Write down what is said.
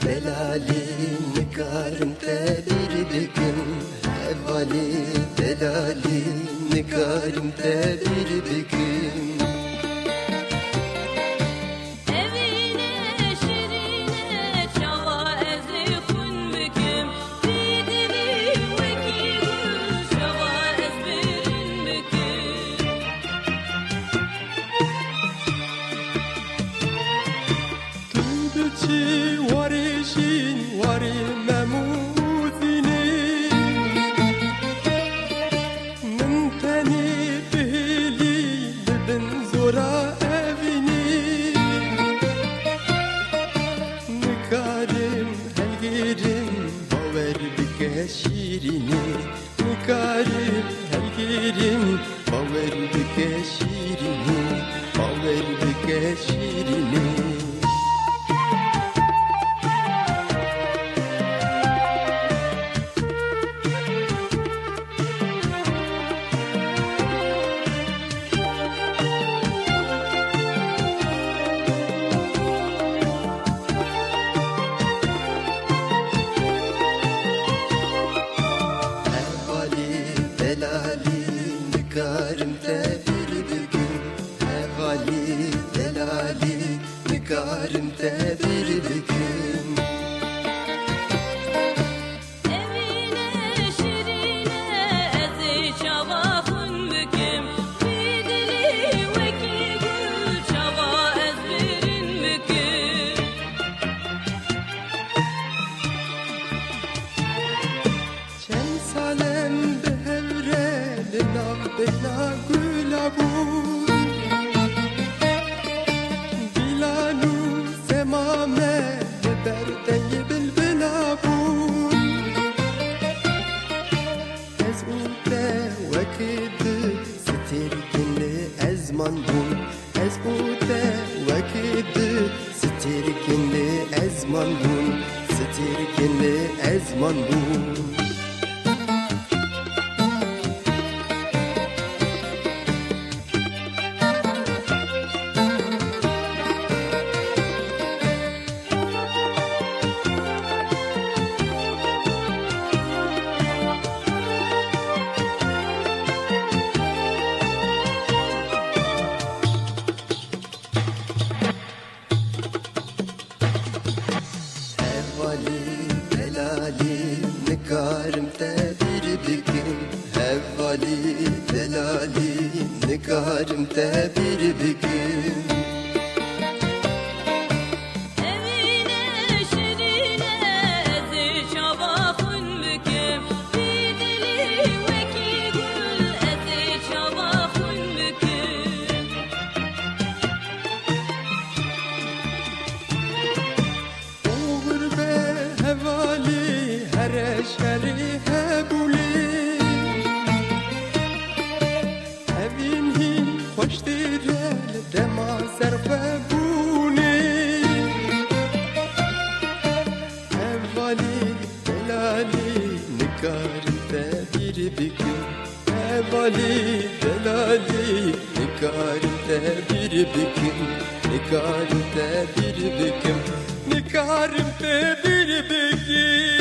delali nigarım te bir gün. Hevali delali nigarım te bir gün. Çi wari şin wari memuzini min tenî bihîlî bibin zora evînî nikarim helgirim bawer bike şîrînî nikarim helgirim bawer bike şîrînî bawer bike şîrînî. Delali nigarım te bir gün. Hevali delali nigarım te bir gün. Evine şirine ezi çavafın büküm. Bidili veki gül çava ezbirin büküm. Çen salem bela gulabu Bilanu semame berdengi bilbilabu Ez ute vakit stirkinli ezman bun Ez ute vakit stirkinli ezman bun Stirkinli ezman bun. Hevali delali nigarım te bir gün. Hevali delali nigarım te bir gün. Evine şirine ezi çavafın büküm. Bidili veki gül ezi çavafın büküm. Oğur be hevali her şeri hebuli Evin hin hoştir el dema serfe buni Hevali delali nigarım te bir gün Hevali delali nigarım te bir gün Nigarım te bir gün Nigarım te bir gün